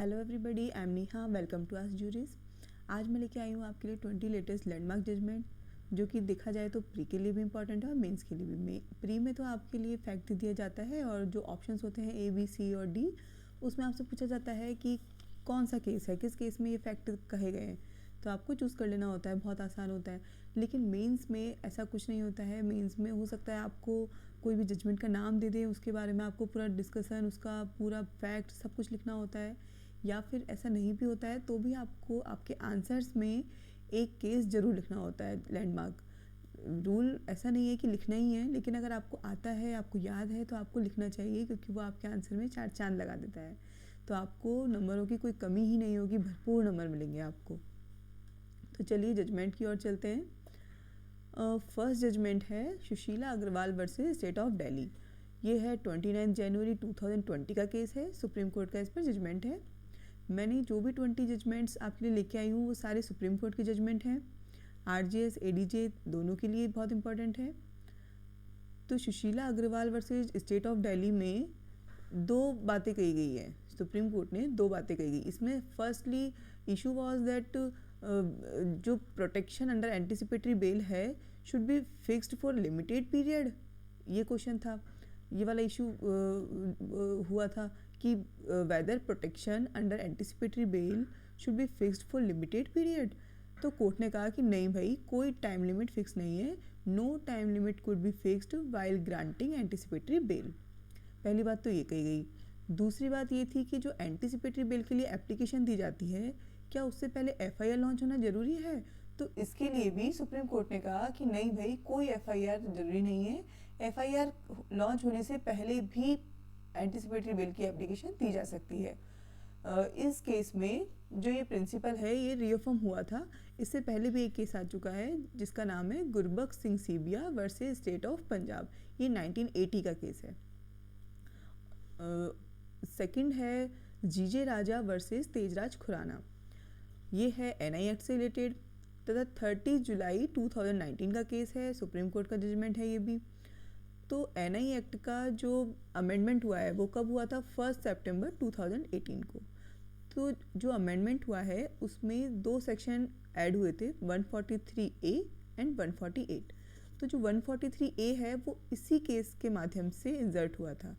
Hello everybody, I am Neha. Welcome to ask juries. आज मैं लेके आई हूँ आपके लिए 20 लेटेस्ट लैंडमार्क जजमेंट, जो कि देखा जाए तो प्री के लिए भी इंपॉर्टेंट है और मेंस के लिए भी। प्री में तो आपके लिए फैक्ट दिया जाता है और जो ऑप्शंस होते हैं ए बी सी और डी, उसमें आपसे पूछा जाता है कि कौन सा केस है, किस केस में ये फैक्ट कहे गए हैं, तो आपको चूज़ कर लेना होता है। बहुत आसान होता है। लेकिन मेंस में ऐसा कुछ नहीं होता है। मेंस में हो सकता है आपको कोई भी जजमेंट का नाम दे दे, उसके बारे में आपको पूरा डिस्कशन, उसका पूरा फैक्ट सब कुछ लिखना होता है। या फिर ऐसा नहीं भी होता है तो भी आपको आपके आंसर्स में एक केस ज़रूर लिखना होता है। लैंडमार्क रूल ऐसा नहीं है कि लिखना ही है, लेकिन अगर आपको आता है, आपको याद है, तो आपको लिखना चाहिए, क्योंकि वो आपके आंसर में 4 चांद लगा देता है। तो आपको नंबरों की कोई कमी ही नहीं होगी, भरपूर नंबर मिलेंगे आपको। तो चलिए जजमेंट की ओर चलते हैं। फर्स्ट जजमेंट है Sushila Agarwal versus state of Delhi. ये है 29 जनवरी 2020 का केस है। सुप्रीम कोर्ट का इस पर जजमेंट है। मैंने जो भी 20 जजमेंट्स आपके लिए लेके आई हूँ वो सारे सुप्रीम कोर्ट के जजमेंट हैं। आरजीएस एडीजे दोनों के लिए बहुत इंपॉर्टेंट है। तो Sushila Agarwal versus state of Delhi में दो बातें कही गई है। सुप्रीम कोर्ट ने दो बातें कही गई इसमें। फर्स्टली इशू वाज दैट जो प्रोटेक्शन अंडर एंटिसिपेटरी बेल है should be fixed for limited period. ये क्वेश्चन था, ये वाला इशू हुआ था कि whether protection under anticipatory bail should be fixed for limited period. तो कोर्ट ने कहा कि नहीं भाई, कोई टाइम लिमिट फिक्स नहीं है। No time limit could be fixed while granting anticipatory bail. पहली बात तो ये कही गई। दूसरी बात ये थी कि जो एंटिसिपेटरी बेल के लिए एप्लीकेशन दी जाती है, क्या उससे पहले एफआईआर लॉन्च होना जरूरी है? तो इसके लिए भी सुप्रीम कोर्ट ने कहा कि नहीं भाई, कोई एफआईआर जरूरी नहीं है। एफआईआर लॉन्च होने से पहले भी एंटिसिपेटरी बेल की एप्लीकेशन दी जा सकती है। इस केस में जो ये प्रिंसिपल है ये रियफर्म हुआ था। इससे पहले भी एक केस आ चुका है जिसका नाम है Gurbaksh Singh Sibbia versus state of Punjab. ये 1980 का केस है। सेकंड है जीजे राजा वर्सेस तेजराज खुराना। ये है एनआई एक्ट से रिलेटेड तथा 30 जुलाई 2019 का केस है। सुप्रीम कोर्ट का जजमेंट है ये भी। तो एनआई एक्ट का जो अमेंडमेंट हुआ है वो कब हुआ था? 1 सितंबर 2018 को। तो जो अमेंडमेंट हुआ है उसमें दो सेक्शन ऐड हुए थे, 143A एंड 148। तो जो 143A है वो इसी केस के माध्यम से इंसर्ट हुआ था।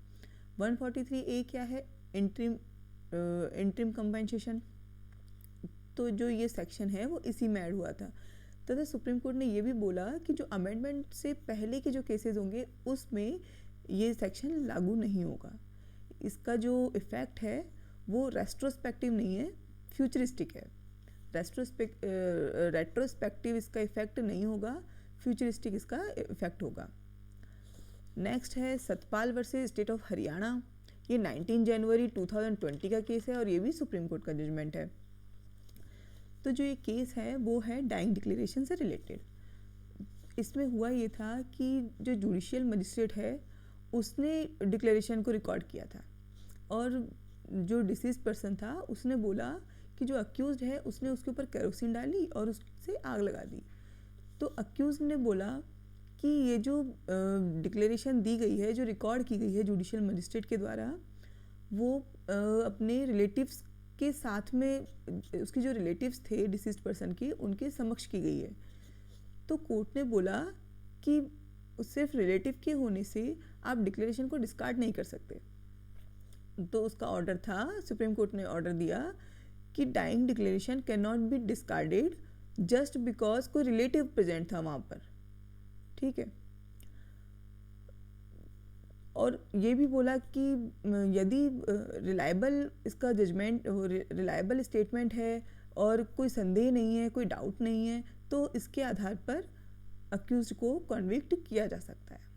143A क्या है? Interim compensation. तो जो ये सेक्शन है वो इसी में ऐड हुआ था। तथा सुप्रीम कोर्ट ने ये भी बोला कि जो अमेंडमेंट से पहले के जो केसेस होंगे उसमें ये सेक्शन लागू नहीं होगा। इसका जो इफ़ेक्ट है वो रेट्रोस्पेक्टिव नहीं है, फ्यूचरिस्टिक है। रेट्रोस्पेक्टिव इसका इफ़ेक्ट नहीं होगा, फ्यूचरिस्टिक इसका इफ़ेक्ट होगा। नेक्स्ट है Satpal versus state of Haryana. ये 19 जनवरी 2020 का केस है और ये भी सुप्रीम कोर्ट का जजमेंट है। तो जो ये केस है वो है डाइंग डिक्लेरेशन से रिलेटेड। इसमें हुआ ये था कि जो जुडिशियल मजिस्ट्रेट है उसने डिक्लेरेशन को रिकॉर्ड किया था और जो डिसीज पर्सन था उसने बोला कि जो अक्यूज्ड है उसने उसके ऊपर केरोसिन डाली और उससे आग लगा दी। तो अक्यूज्ड ने बोला कि ये जो डिक्लेरेशन दी गई है, जो रिकॉर्ड की गई है जुडिशियल मजिस्ट्रेट के द्वारा, वो अपने रिलेटिव्स के साथ में, उसके जो रिलेटिव्स थे डिसीज्ड पर्सन के, उनके समक्ष की गई है। तो कोर्ट ने बोला कि सिर्फ रिलेटिव के होने से आप डिक्लेरेशन को डिस्कार्ड नहीं कर सकते। तो उसका ऑर्डर था, सुप्रीम कोर्ट ने ऑर्डर दिया कि dying declaration can not be discarded just because कोई रिलेटिव प्रेजेंट था वहाँ पर। ठीक है। और ये भी बोला कि यदि रिलायबल इसका जजमेंट, रिलायबल स्टेटमेंट है और कोई संदेह नहीं है, कोई डाउट नहीं है, तो इसके आधार पर अक्यूज्ड को कन्विक्ट किया जा सकता है।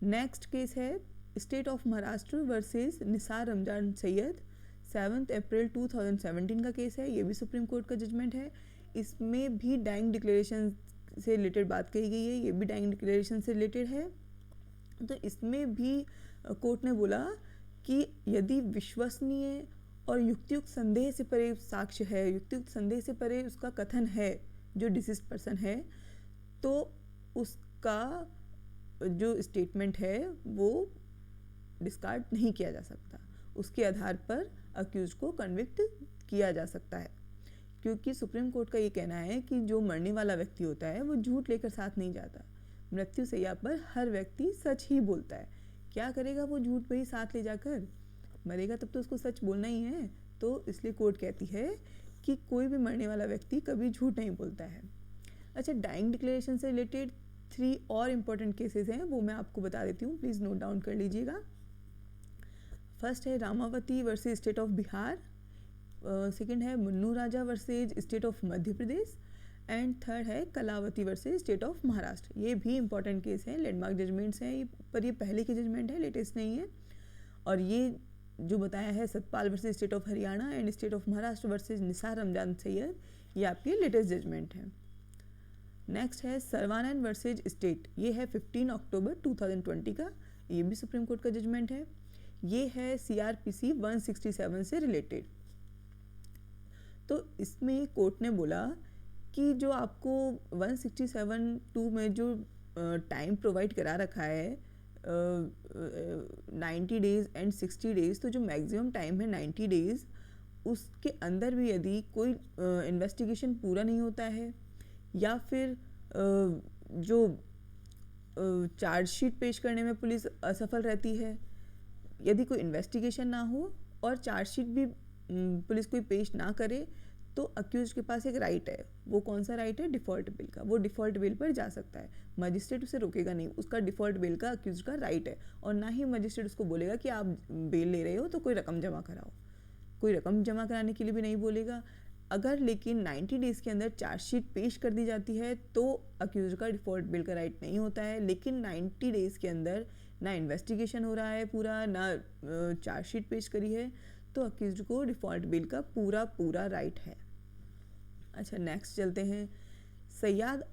नेक्स्ट केस है state of Maharashtra versus Nisar Ramzan Syed. 7 अप्रैल 2017 का केस है। ये भी सुप्रीम कोर्ट का जजमेंट है। इसमें भी डाइंग डिक्लेरेशन से रिलेटेड बात कही गई है। ये भी डाइंग डिक्लेरेशन से रिलेटेड है। तो इसमें भी कोर्ट ने बोला कि यदि विश्वसनीय और युक्तियुक्त संदेह से परे साक्ष्य है, युक्तियुक्त संदेह से परे उसका कथन है जो डिसीज्ड पर्सन है, तो उसका जो स्टेटमेंट है वो डिस्कार्ड नहीं किया जा सकता। उसके आधार पर अक्यूज को कन्विक्ट किया जा सकता है, क्योंकि सुप्रीम कोर्ट का ये कहना है कि जो मरने वाला व्यक्ति होता है वो झूठ लेकर साथ नहीं जाता। मृत्यु शैया पर हर व्यक्ति सच ही बोलता है। क्या करेगा वो झूठ वही साथ ले जाकर? मरेगा तब तो उसको सच बोलना ही है। तो इसलिए कोर्ट कहती है कि कोई भी मरने वाला व्यक्ति कभी झूठ नहीं बोलता है। अच्छा, डाइंग डिक्लेरेशन से रिलेटेड 3 और इम्पोर्टेंट केसेस हैं, वो मैं आपको बता देती हूँ, प्लीज़ नोट डाउन कर लीजिएगा। फर्स्ट है Ramavati versus state of Bihar, second है Munnu Raja versus state of Madhya Pradesh, and third है Kalavati versus state of Maharashtra. ये भी इंपॉर्टेंट केस हैं, लैंडमार्क जजमेंट्स हैं, पर ये पहले की जजमेंट है, लेटेस्ट नहीं है। और ये जो बताया है Satpal versus state of Haryana and state of Maharashtra versus Nisar Ramzan Syed, ये आपके लेटेस्ट जजमेंट है। नेक्स्ट है सर्वानंद वर्सेज स्टेट, ये है 15 अक्टूबर 2020 का, ये भी सुप्रीम कोर्ट का जजमेंट है। ये है CRPC 167 से रिलेटेड। तो इसमें कोर्ट ने बोला कि जो आपको 167(2) में जो टाइम प्रोवाइड करा रखा है 90 डेज़ एंड 60 डेज़, तो जो मैक्सिमम टाइम है 90 डेज़, उसके अंदर भी यदि कोई इन्वेस्टिगेशन पूरा नहीं होता है या फिर जो चार्जशीट पेश करने में पुलिस असफल रहती है, यदि कोई इन्वेस्टिगेशन ना हो और चार्जशीट भी पुलिस कोई पेश ना करे, तो अक्यूज के पास एक राइट है। वो कौन सा राइट है? डिफ़ॉल्ट बेल का। वो डिफ़ॉल्ट बेल पर जा सकता है, मजिस्ट्रेट उसे रोकेगा नहीं, उसका डिफ़ॉल्ट बेल का अक्यूज का राइट है। और ना ही मजिस्ट्रेट उसको बोलेगा कि आप बेल ले रहे हो तो कोई रकम जमा कराओ, कोई रकम जमा कराने के लिए भी नहीं बोलेगा। अगर लेकिन 90 डेज़ के अंदर चार्जशीट पेश कर दी जाती है तो अक्यूज का डिफ़ॉल्ट बेल का राइट नहीं होता है। लेकिन 90 डेज़ के अंदर ना इन्वेस्टिगेशन हो रहा है पूरा, ना चार्जशीट पेश करी है, तो अक्यूज को डिफ़ॉल्ट बेल का पूरा राइट है। अच्छा, नेक्स्ट चलते हैं। सैयद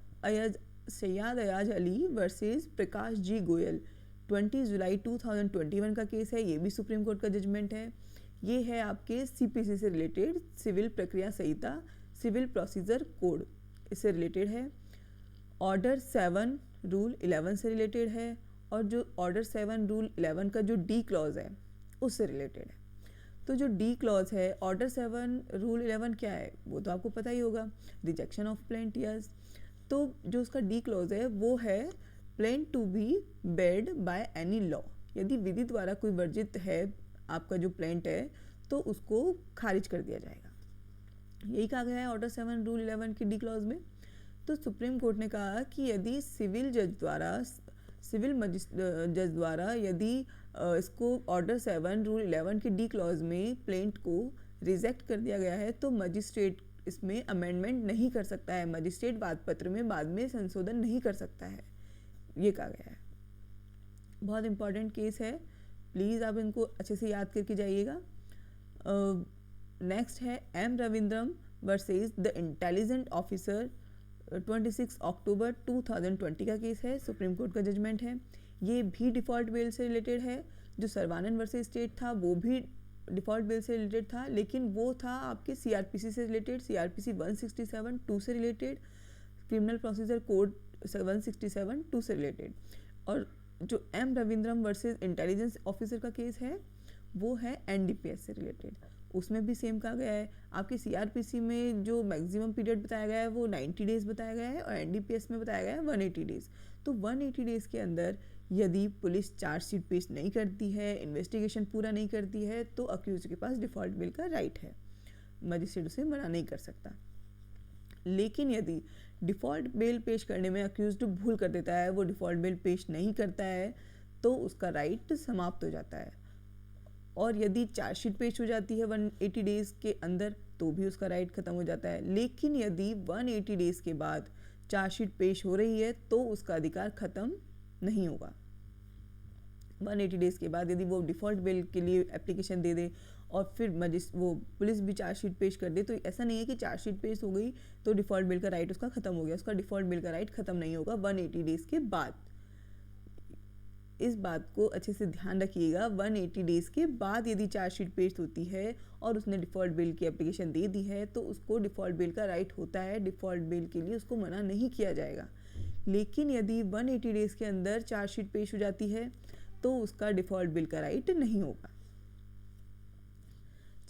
अयाज अली वर्सेस प्रकाश जी गोयल, 20 जुलाई 2021 का केस है, ये भी सुप्रीम कोर्ट का जजमेंट है। ये है आपके CPC से रिलेटेड, सिविल प्रक्रिया संहिता, सिविल प्रोसीजर कोड, इससे रिलेटेड है। ऑर्डर 7 रूल 11 से रिलेटेड है, और जो ऑर्डर 7 रूल 11 का जो D क्लॉज है उससे रिलेटेड है। तो जो D क्लॉज है ऑर्डर 7 रूल 11 क्या है वो तो आपको पता ही होगा, रिजेक्शन ऑफ प्लेंट, यस। तो जो उसका D क्लॉज है वो है plaint to be barred by any law, यदि विधि द्वारा कोई वर्जित है आपका जो प्लेंट है तो उसको खारिज कर दिया जाएगा। यही कहा गया है ऑर्डर 7 रूल 11 की D क्लॉज में। तो सुप्रीम कोर्ट ने कहा कि यदि सिविल जज द्वारा यदि इसको ऑर्डर 7 रूल 11 की D क्लॉज में प्लेंट को रिजेक्ट कर दिया गया है तो मजिस्ट्रेट इसमें अमेंडमेंट नहीं कर सकता है, मजिस्ट्रेट वाद पत्र में बाद में संशोधन नहीं कर सकता है, ये कहा गया है। बहुत इंपॉर्टेंट केस है, प्लीज़ आप इनको अच्छे से याद करके जाइएगा। नेक्स्ट है M Ravindran versus the intelligent officer, 26 अक्टूबर 2020 का केस है, सुप्रीम कोर्ट का जजमेंट है। ये भी डिफ़ॉल्ट बेल से रिलेटेड है। जो सर्वानंद वर्सेस स्टेट था वो भी डिफ़ॉल्ट बेल से रिलेटेड था, लेकिन वो था आपके CRPC से रिलेटेड, CRPC 167(2) से रिलेटेड, क्रिमिनल प्रोसीजर कोड 167(2) से रिलेटेड। और जो M Ravindran versus intelligence officer का केस है वो है NDPS से रिलेटेड, उसमें भी सेम कहा गया है। आपके CRPC में जो मैक्सिमम पीरियड बताया गया है वो 90 डेज़ बताया गया है, और NDPS में बताया गया है 180 डेज़। तो 180 डेज़ के अंदर यदि पुलिस चार्जशीट पेश नहीं करती है, इन्वेस्टिगेशन पूरा नहीं करती है, तो अक्यूज के पास डिफ़ॉल्ट बेल का राइट है, मजिस्ट्रेट उसे मना नहीं कर सकता। लेकिन यदि डिफ़ॉल्ट बेल पेश करने में अक्यूज भूल कर देता है, वो डिफ़ॉल्ट बेल पेश नहीं करता है, तो उसका राइट समाप्त हो जाता है। और यदि चार्जशीट पेश हो जाती है 180 डेज़ के अंदर तो भी उसका राइट ख़त्म हो जाता है। लेकिन यदि 180 डेज़ के बाद चार्जशीट पेश हो रही है तो उसका अधिकार ख़त्म नहीं होगा। 180 डेज़ के बाद यदि वो डिफ़ॉल्ट बेल के लिए एप्लीकेशन दे दे और फिर वो पुलिस भी चार्जशीट पेश कर दे, तो ऐसा नहीं है कि चार्जशीट पेश हो गई तो डिफ़ॉल्ट बेल का राइट उसका ख़त्म हो गया, उसका डिफ़ॉल्ट बेल का राइट ख़त्म नहीं होगा 180 डेज़ के बाद। इस बात को अच्छे से ध्यान रखिएगा, 180 डेज़ के बाद यदि चार्जशीट पेश होती है और उसने डिफ़ॉल्ट बेल की एप्लीकेशन दे दी है तो उसको डिफ़ॉल्ट बेल का राइट होता है, डिफ़ॉल्ट बेल के लिए उसको मना नहीं किया जाएगा। लेकिन यदि 180 डेज़ के अंदर चार्जशीट पेश हो जाती है तो उसका डिफ़ॉल्ट बेल का राइट नहीं होगा।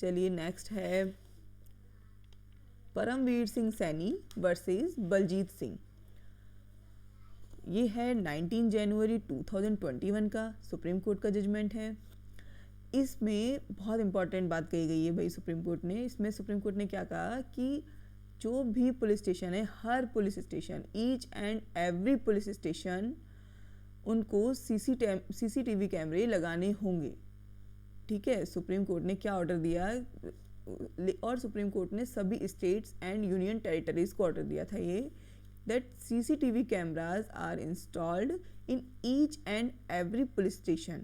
चलिए नेक्स्ट है परमवीर सिंह सैनी वर्सेस बलजीत सिंह। ये है 19 जनवरी 2021 का सुप्रीम कोर्ट का जजमेंट है। इसमें बहुत इंपॉर्टेंट बात कही गई है भाई सुप्रीम कोर्ट ने। इसमें सुप्रीम कोर्ट ने क्या कहा कि जो भी पुलिस स्टेशन है, हर police station, each and every police station, उनको सीसीटीवी कैमरे लगाने होंगे। ठीक है, सुप्रीम कोर्ट ने क्या ऑर्डर दिया, और सुप्रीम कोर्ट ने सभी स्टेट्स एंड यूनियन टेरिटरीज को ऑर्डर दिया था ये, that CCTV cameras are installed in each and every police station.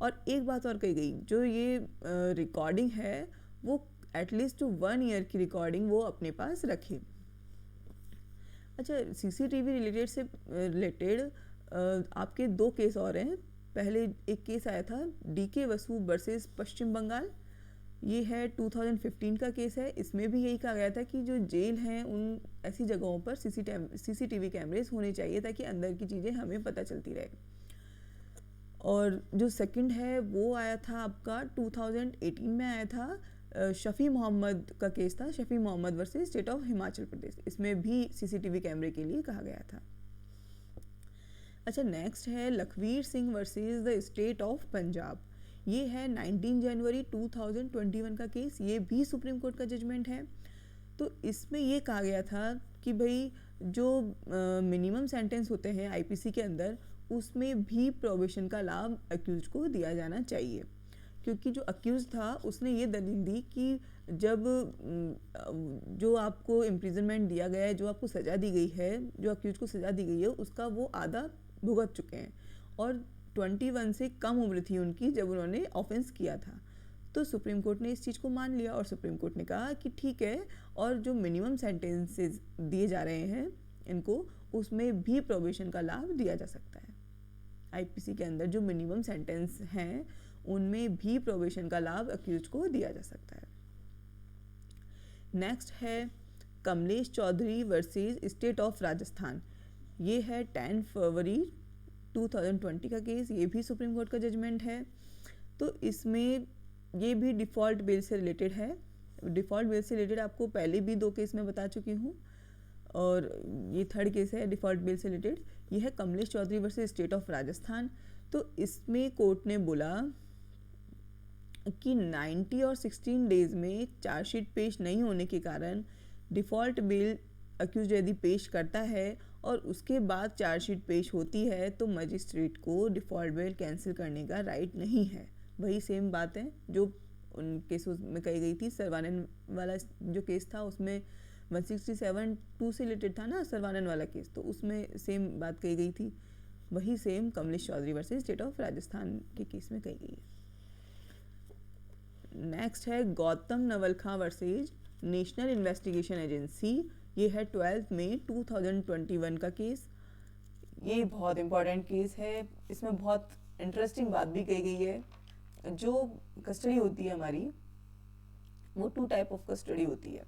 और एक बात और कही गई, जो ये रिकॉर्डिंग है वो एटलीस्ट 1 ईयर की रिकॉर्डिंग वो अपने पास रखे। अच्छा, सीसीटीवी रिलेटेड से रिलेटेड आपके 2 केस और हैं। पहले एक केस आया था डीके बसु वर्सेस पश्चिम बंगाल, ये है 2015 का केस है। इसमें भी यही कहा गया था कि जो जेल हैं उन ऐसी जगहों पर सीसीटीवी कैमरेज होने चाहिए ताकि अंदर की चीज़ें हमें पता चलती रहे। और जो सेकंड है वो आया था आपका 2018 में आया था, शफ़ी मोहम्मद का केस था, Shafi Mohammad versus state of Himachal Pradesh. इसमें भी सीसीटीवी कैमरे के लिए कहा गया था। अच्छा, नेक्स्ट है Lakhvir Singh versus the state of Punjab. ये है 19 जनवरी 2021 का केस। ये भी सुप्रीम कोर्ट का जजमेंट है। तो इसमें ये कहा गया था कि भाई जो मिनिमम सेंटेंस होते हैं आईपीसी के अंदर, उसमें भी प्रोबेशन का लाभ अक्यूज को दिया जाना चाहिए। क्योंकि जो अक्यूज था उसने ये दलील दी कि जब जो आपको इम्प्रिजनमेंट दिया गया है, जो आपको सज़ा दी गई है, जो अक्यूज को सज़ा दी गई है, उसका वो आधा भुगत चुके हैं और 21 से कम उम्र थी उनकी जब उन्होंने ऑफेंस किया था। तो सुप्रीम कोर्ट ने इस चीज़ को मान लिया और सुप्रीम कोर्ट ने कहा कि ठीक है, और जो मिनिमम सेंटेंसेस दिए जा रहे हैं इनको, उसमें भी प्रोबेशन का लाभ दिया जा सकता है। आईपीसी के अंदर जो मिनिमम सेंटेंस हैं उनमें भी प्रोबेशन का लाभ अक्यूज को दिया जा सकता है। नेक्स्ट है Kamlesh Chaudhary versus state of Rajasthan. ये है 10 फरवरी 2020 का केस। ये भी सुप्रीम कोर्ट का जजमेंट है। तो इसमें ये भी डिफ़ॉल्ट बेल से रिलेटेड है। डिफ़ॉल्ट बेल से रिलेटेड आपको पहले भी 2 केस में बता चुकी हूँ और ये 3rd केस है डिफ़ॉल्ट बेल से रिलेटेड। ये है Kamlesh Chaudhary versus state of Rajasthan. तो इसमें कोर्ट ने बोला कि 90 और 16 डेज में चार्जशीट पेश नहीं होने के कारण डिफ़ॉल्ट बेल अक्यूज यदि पेश करता है और उसके बाद चार्जशीट पेश होती है तो मजिस्ट्रेट को डिफ़ॉल्ट बेल कैंसिल करने का राइट नहीं है। वही सेम बात है जो उन केसों में कही गई थी। सर्वानंद वाला जो केस था उसमें 167(2) से रिलेटेड था ना, सर्वानंद वाला केस, तो उसमें सेम बात कही गई थी। वही same Kamlesh Chaudhary versus state of Rajasthan के केस में कही गई है। नेक्स्ट है Gautam Navlakha versus national investigation agency. ये है 12 मई 2021 का केस। ये बहुत इंपॉर्टेंट केस है। इसमें बहुत इंटरेस्टिंग बात भी कही गई है। जो कस्टडी होती है हमारी, वो 2 टाइप ऑफ कस्टडी होती है,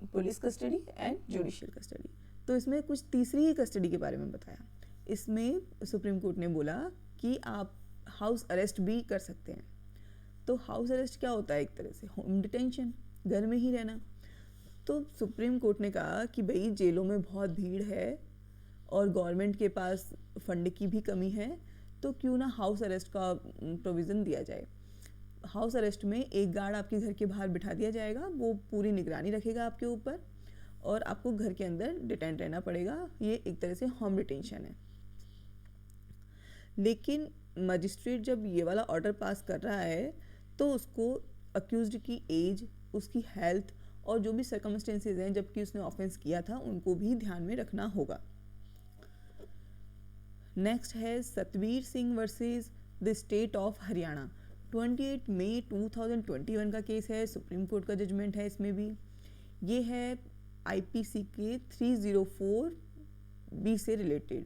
police custody and judicial custody. तो इसमें कुछ तीसरी ही कस्टडी के बारे में बताया। इसमें सुप्रीम कोर्ट ने बोला कि आप हाउस अरेस्ट भी कर सकते हैं। तो हाउस अरेस्ट क्या होता है? एक तरह से होम डिटेंशन, घर में ही रहना। तो सुप्रीम कोर्ट ने कहा कि भाई जेलों में बहुत भीड़ है और गवर्नमेंट के पास फंड की भी कमी है, तो क्यों ना हाउस अरेस्ट का प्रोविज़न दिया जाए। हाउस अरेस्ट में एक गार्ड आपके घर के बाहर बिठा दिया जाएगा, वो पूरी निगरानी रखेगा आपके ऊपर और आपको घर के अंदर डिटेन रहना पड़ेगा। ये एक तरह से होम डिटेंशन है। लेकिन मजिस्ट्रेट जब ये वाला ऑर्डर पास कर रहा है तो उसको अक्यूज्ड की एज, उसकी हेल्थ और जो भी सर्कमस्टेंसेज हैं जबकि उसने ऑफेंस किया था उनको भी ध्यान में रखना होगा। नेक्स्ट है Satvir Singh versus the state of Haryana. 28 मई 2021 का केस है। सुप्रीम कोर्ट का जजमेंट है। इसमें भी ये है आईपीसी के 304 बी से रिलेटेड।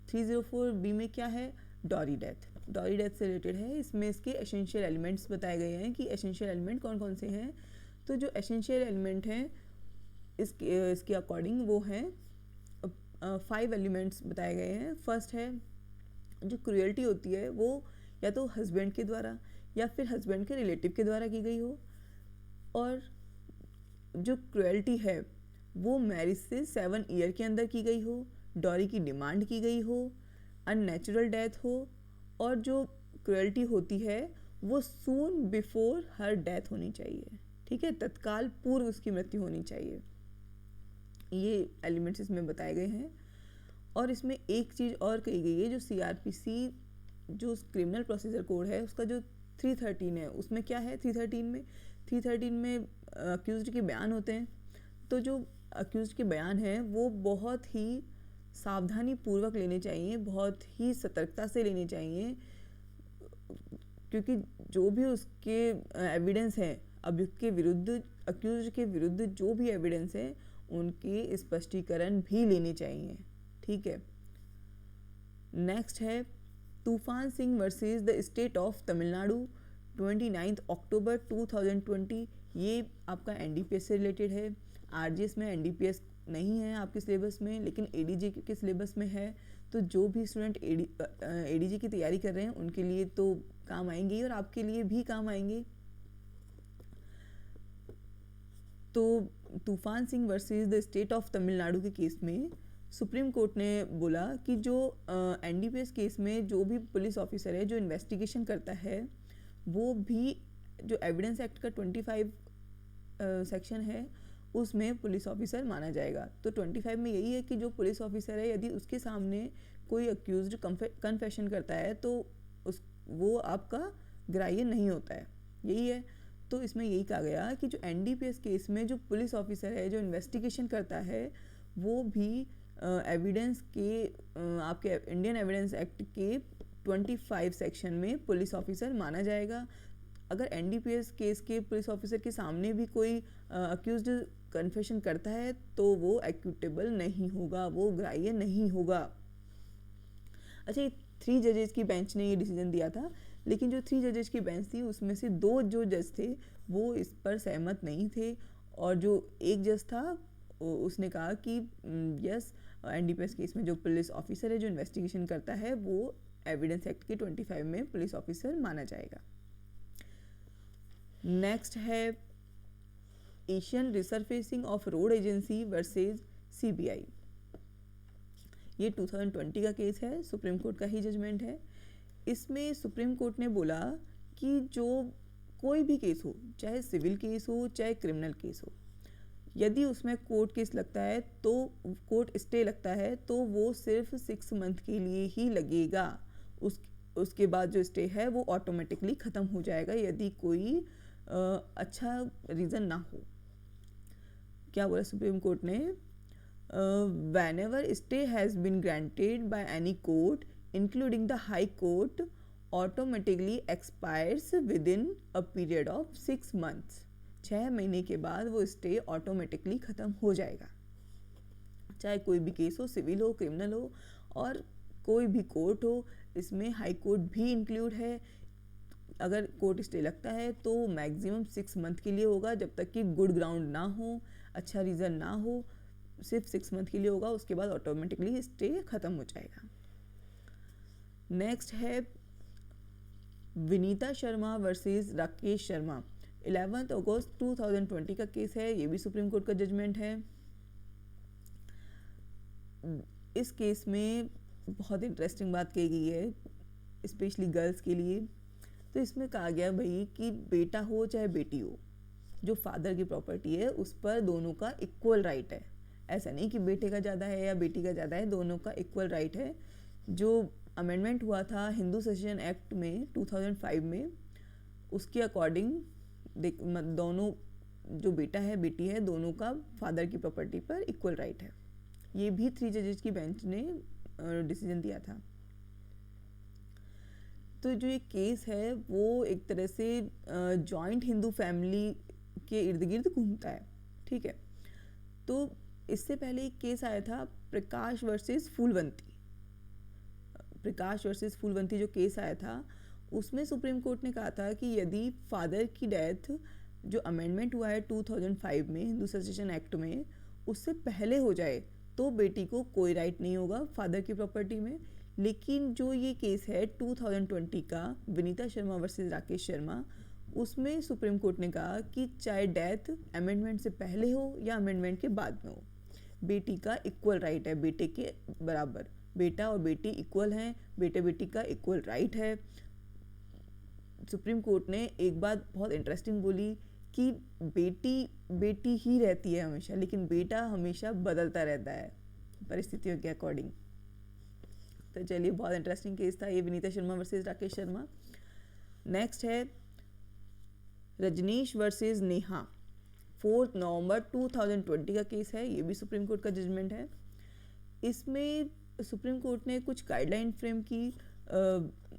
304 बी में क्या है? Dowry death. डॉरी डेथ से रिलेटेड है। इसमें इसके एसेंशियल एलिमेंट्स बताए गए हैं कि एसेंशियल एलिमेंट कौन कौन से हैं। तो जो एसेंशियल एलिमेंट हैं इसके अकॉर्डिंग वो हैं 5 एलिमेंट्स बताए गए हैं। फर्स्ट है जो क्रूएल्टी होती है वो या तो हस्बैंड के द्वारा या फिर हस्बैंड के रिलेटिव के द्वारा की गई हो, और जो क्रुएल्टी है वो मैरिज से 7 ईयर के अंदर की गई हो, डॉरी की डिमांड की गई हो, अननेचुरल डेथ हो, और जो क्रुएल्टी होती है वो सून बिफोर हर डेथ होनी चाहिए, ठीक है, तत्काल पूर्व उसकी मृत्यु होनी चाहिए। ये एलिमेंट्स इसमें बताए गए हैं। और इसमें एक चीज़ और कही गई है, जो CRPC जो क्रिमिनल प्रोसीजर कोड है उसका जो 313 है, उसमें क्या है, 313 में अक्यूज्ड के बयान होते हैं। तो जो अक्यूज्ड के बयान हैं वो बहुत ही सावधानी पूर्वक लेने चाहिए, बहुत ही सतर्कता से लेने चाहिए, क्योंकि जो भी उसके एविडेंस हैं अभियुक्त के विरुद्ध, अक्यूज्ड के विरुद्ध जो भी एविडेंस है उनके स्पष्टीकरण भी लेने चाहिए, ठीक है। नेक्स्ट है तूफान Singh versus the state of Tamil Nadu, 29 अक्टूबर 2020। ये आपका NDPS से रिलेटेड है। RGS में NDPS नहीं है आपके सिलेबस में, लेकिन ADJ के सिलेबस में है। तो जो भी स्टूडेंट ADJ की तैयारी कर रहे हैं उनके लिए तो काम आएंगे और आपके लिए भी काम आएंगे। तो तूफान Singh versus the state of Tamil Nadu के केस में सुप्रीम कोर्ट ने बोला कि जो NDPS केस में जो भी पुलिस ऑफिसर है जो इन्वेस्टिगेशन करता है, वो भी जो एविडेंस एक्ट का 25 सेक्शन है उसमें पुलिस ऑफिसर माना जाएगा। तो 25 में यही है कि जो पुलिस ऑफिसर है यदि उसके सामने कोई अक्यूज्ड कन्फेशन करता है तो वो आपका ग्राह्य नहीं होता है, यही है। तो इसमें यही कहा गया कि जो NDPS केस में जो पुलिस ऑफिसर है जो इन्वेस्टिगेशन करता है वो भी एविडेंस के आपके इंडियन एविडेंस एक्ट के 25 सेक्शन में पुलिस ऑफिसर माना जाएगा। अगर NDPS केस के पुलिस ऑफिसर के सामने भी कोई अक्यूज्ड कन्फेशन करता है तो वो एक्यूटेबल नहीं होगा, वो ग्राह्य नहीं होगा। अच्छा, ये 3 जजेस की बेंच ने ये डिसीजन दिया था, लेकिन जो 3 जजेस की बेंच थी उसमें से 2 जो जज थे वो इस पर सहमत नहीं थे, और जो एक जज था उसने कहा कि यस, NDPS केस में जो पुलिस ऑफिसर है जो इन्वेस्टिगेशन करता है वो एविडेंस एक्ट के 25 में पुलिस ऑफिसर माना जाएगा। नेक्स्ट है Asian resurfacing of road agency versus CBI। ये 2020 का केस है, सुप्रीम कोर्ट का ही जजमेंट है। इसमें सुप्रीम कोर्ट ने बोला कि जो कोई भी केस हो, चाहे सिविल केस हो चाहे क्रिमिनल केस हो, यदि उसमें कोर्ट केस लगता है तो कोर्ट स्टे लगता है तो वो सिर्फ 6 मंथ के लिए ही लगेगा। उसके बाद जो स्टे है वो ऑटोमेटिकली ख़त्म हो जाएगा यदि कोई अच्छा रीज़न ना हो। क्या बोला सुप्रीम कोर्ट ने, whenever stay has been granted by any court including the high court automatically expires within a period of 6 months। 6 महीने के बाद वो स्टे ऑटोमेटिकली ख़त्म हो जाएगा, चाहे कोई भी केस हो, सिविल हो, क्रिमिनल हो, और कोई भी कोर्ट हो। इसमें हाई कोर्ट भी इंक्लूड है। अगर कोर्ट स्टे लगता है तो मैक्सिमम 6 मंथ के लिए होगा, जब तक कि गुड ग्राउंड ना हो, अच्छा रीज़न ना हो, सिर्फ 6 मंथ के लिए होगा। उसके बाद ऑटोमेटिकली स्टे ख़त्म हो जाएगा। नेक्स्ट है विनीता शर्मा वर्सेस राकेश शर्मा, 11 अगस्त 2020 का केस है। ये भी सुप्रीम कोर्ट का जजमेंट है। इस केस में बहुत इंटरेस्टिंग बात कही गई है, स्पेशली गर्ल्स के लिए। तो इसमें कहा गया भाई कि बेटा हो चाहे बेटी हो, जो फादर की प्रॉपर्टी है उस पर दोनों का इक्वल राइट है। ऐसा नहीं कि बेटे का ज़्यादा है या बेटी का ज़्यादा है, दोनों का इक्वल राइट है। जो अमेंडमेंट हुआ था हिंदू ससेशन एक्ट में 2005 में, उसके अकॉर्डिंग दोनों, जो बेटा है बेटी है, दोनों का फादर की प्रॉपर्टी पर इक्वल राइट है। ये भी 3 जजेस की बेंच ने डिसीजन दिया था। तो जो ये केस है वो एक तरह से जॉइंट हिंदू फैमिली के इर्द गिर्द घूमता है, ठीक है। तो इससे पहले एक केस आया था प्रकाश वर्सेस फूलवंती। प्रकाश वर्सेस फूलवंती जो केस आया था उसमें सुप्रीम कोर्ट ने कहा था कि यदि फादर की डेथ, जो अमेंडमेंट हुआ है 2005 में हिंदू ससेशन एक्ट में, उससे पहले हो जाए तो बेटी को कोई राइट नहीं होगा फादर की प्रॉपर्टी में। लेकिन जो ये केस है 2020 का विनीता शर्मा वर्सेस राकेश शर्मा, उसमें सुप्रीम कोर्ट ने कहा कि चाहे डेथ अमेंडमेंट से पहले हो या अमेंडमेंट के बाद में हो, बेटी का इक्वल राइट है, बेटे के बराबर, बेटा और बेटी इक्वल हैं, बेटे बेटी का इक्वल राइट है। सुप्रीम कोर्ट ने एक बात बहुत इंटरेस्टिंग बोली कि बेटी बेटी ही रहती है हमेशा, लेकिन बेटा हमेशा बदलता रहता है परिस्थितियों के अकॉर्डिंग। तो चलिए, बहुत इंटरेस्टिंग केस था ये विनीता शर्मा वर्सेस राकेश शर्मा। नेक्स्ट है रजनीश वर्सेस नेहा, 4 नवंबर 2020 का केस है, ये भी सुप्रीम कोर्ट का जजमेंट है। इसमें सुप्रीम कोर्ट ने कुछ गाइडलाइन फ्रेम की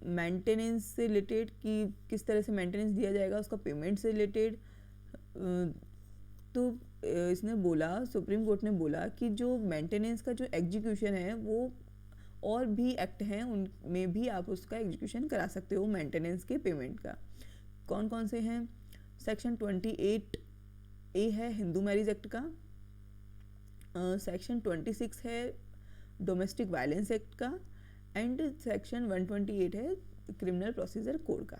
मेंटेनेंस से रिलेटेड, कि किस तरह से मेंटेनेंस दिया जाएगा, उसका पेमेंट से रिलेटेड। तो इसने बोला, सुप्रीम कोर्ट ने बोला कि जो मेंटेनेंस का जो एग्जीक्यूशन है वो और भी एक्ट हैं, उनमें भी आप उसका एग्जीक्यूशन करा सकते हो मेंटेनेंस के पेमेंट का। कौन कौन से हैं? सेक्शन 28A है हिंदू मैरिज एक्ट का, सेक्शन 26 है डोमेस्टिक वायलेंस एक्ट का, एंड सेक्शन 128 है क्रिमिनल प्रोसीजर कोड का।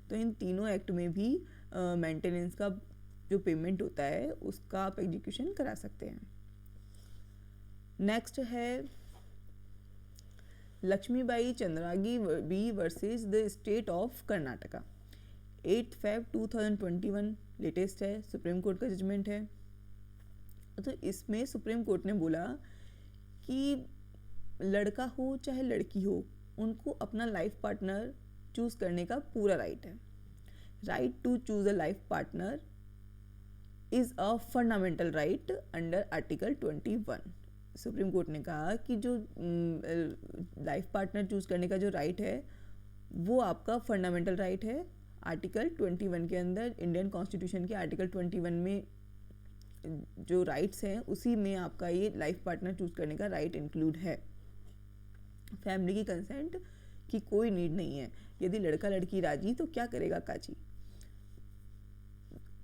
तो इन तीनों एक्ट में भी मेंटेनेंस का जो पेमेंट होता है उसका आप एग्जीक्यूशन करा सकते हैं। नेक्स्ट है Laxmibai Chandragi B versus the state of Karnataka, 8 Feb 2021 latest है, सुप्रीम कोर्ट का जजमेंट है। तो इसमें सुप्रीम कोर्ट ने बोला कि लड़का हो चाहे लड़की हो, उनको अपना लाइफ पार्टनर चूज करने का पूरा राइट है। Right to choose a life partner is a fundamental right under article 21। Supreme court ने कहा कि जो लाइफ पार्टनर चूज करने का जो राइट है वो आपका फंडामेंटल राइट है। आर्टिकल 21 के अंदर, इंडियन कॉन्स्टिट्यूशन के आर्टिकल 21 में जो राइट्स हैं उसी में आपका ये लाइफ पार्टनर चूज करने का राइट इंक्लूड है। फैमिली की कंसेंट की कोई नीड नहीं है। यदि लड़का लड़की राजी तो क्या करेगा काजी।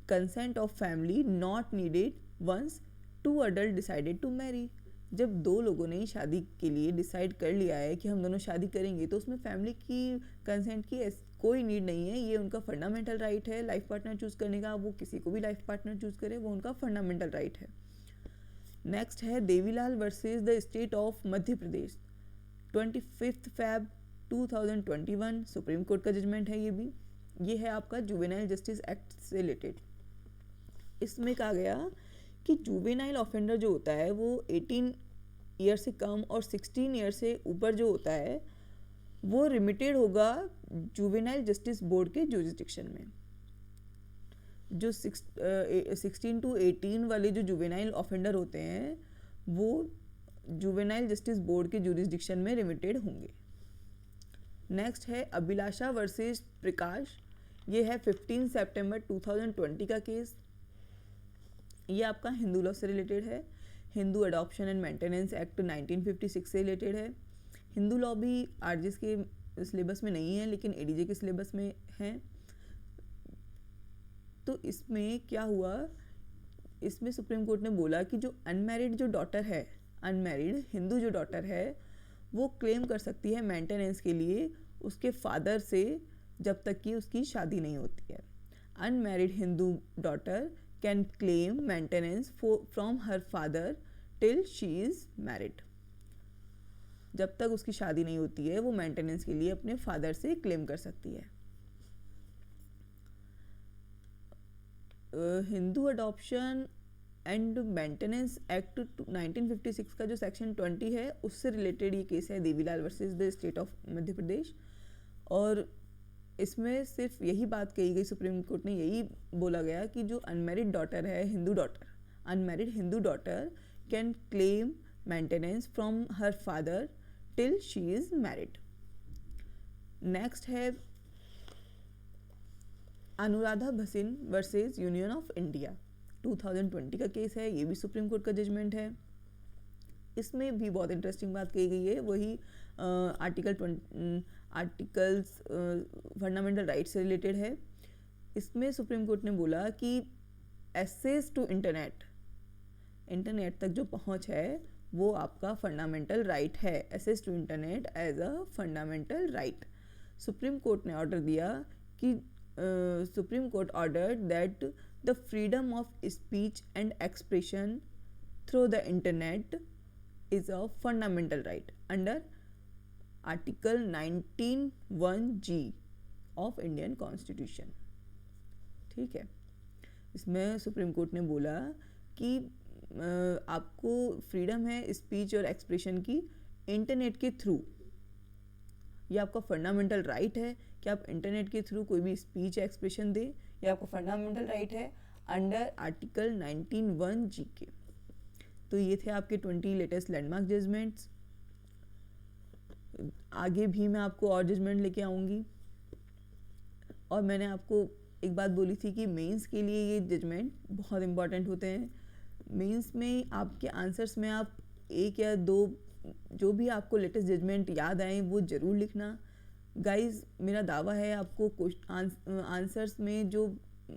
Consent of family not needed once two adult decided to marry. जब दो लोगों ने शादी के लिए डिसाइड कर लिया है कि हम दोनों शादी करेंगे, तो उसमें फैमिली की कंसेंट की कोई नीड नहीं है। ये उनका फंडामेंटल राइट है लाइफ पार्टनर चूज करने का। वो किसी को भी लाइफ पार्टनर चूज करे, वो उनका फंडामेंटल राइट है। नेक्स्ट है Devilal versus the state of Madhya Pradesh, 25 Feb 2021 supreme court का जजमेंट है। ये है आपका जुवेनाइल जस्टिस एक्ट से रिलेटेड। इसमें कहा गया कि जुवेनाइल ऑफेंडर जो होता है वो 18 ईयर से कम और 16 ईयर से ऊपर जो होता है वो रिमिटेड होगा जुवेनाइल जस्टिस बोर्ड के जुरिस्डिक्शन में। जो 16 to 18 वाले जो जुवेनाइल ऑफेंडर होते हैं वो जुवेनाइल जस्टिस बोर्ड के जुरिस्डिक्शन में रिमिटेड होंगे। नेक्स्ट है अभिलाषा वर्सेस प्रकाश, ये है 15 सितंबर 2020 का केस। ये आपका हिंदू लॉ से रिलेटेड है। Hindu adoption and maintenance act 1956 से रिलेटेड है। हिंदू लॉ भी आरजीएस के सिलेबस में नहीं है लेकिन एडीजे के सिलेबस में है। तो इसमें क्या हुआ, इसमें सुप्रीम कोर्ट ने बोला कि जो अनमैरिड जो डॉटर है, अनमैरिड हिंदू जो डॉटर है, वो क्लेम कर सकती है मेंटेनेंस के लिए उसके फादर से जब तक कि उसकी शादी नहीं होती है। Unmarried Hindu daughter can claim maintenance from her father till she is married. जब तक उसकी शादी नहीं होती है वो मेंटेनेंस के लिए अपने फादर से क्लेम कर सकती है। Hindu adoption and maintenance act 1956 का जो सेक्शन 20 है उससे रिलेटेड ये केस है, Devilal versus the state of Madhya Pradesh. और इसमें सिर्फ यही बात कही गई, सुप्रीम कोर्ट ने यही बोला गया कि जो अनमैरिड डॉटर है, Hindu daughter, unmarried Hindu daughter can claim maintenance from her father till she is married. Next है Anuradha Bhasin versus union of India, 2020 का केस है। ये भी सुप्रीम कोर्ट का जजमेंट है। इसमें भी बहुत इंटरेस्टिंग बात कही गई है, वही आर्टिकल्स फंडामेंटल राइट से रिलेटेड है। इसमें सुप्रीम कोर्ट ने बोला कि एक्सेस टू इंटरनेट तक जो पहुंच है वो आपका फंडामेंटल राइट है। Access to internet as a fundamental right. Supreme court ने ऑर्डर दिया कि supreme court ordered that the freedom of speech and expression through the internet is a fundamental right under article 19(1)(g of Indian constitution. ठीक है, इसमें supreme court ने बोला कि आपको फ्रीडम है स्पीच और एक्सप्रेशन की इंटरनेट के थ्रू। ये आपका फंडामेंटल राइट है कि आप इंटरनेट के थ्रू कोई भी स्पीच या एक्सप्रेशन दें। ये आपका फंडामेंटल राइट है अंडर आर्टिकल 19(1)(g के। तो ये थे आपके 20 लेटेस्ट लैंडमार्क जजमेंट्स। आगे भी मैं आपको और जजमेंट लेके आऊँगी। और मैंने आपको एक बात बोली थी कि मेंस के लिए ये जजमेंट बहुत इंपॉर्टेंट होते हैं। मेंस में आपके आंसर्स में आप एक या दो जो भी आपको लेटेस्ट जजमेंट याद आए वो ज़रूर लिखना। गाइस, मेरा दावा है आपको आंसर्स में जो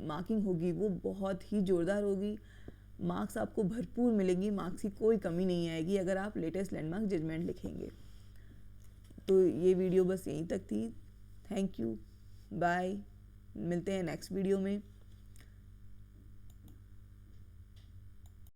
मार्किंग होगी वो बहुत ही ज़ोरदार होगी। मार्क्स आपको भरपूर मिलेंगी, मार्क्स की कोई कमी नहीं आएगी अगर आप लेटेस्ट लैंडमार्क जजमेंट लिखेंगे। तो ये वीडियो बस यहीं तक थी। थैंक यू, बाय, मिलते हैं नेक्स्ट वीडियो में।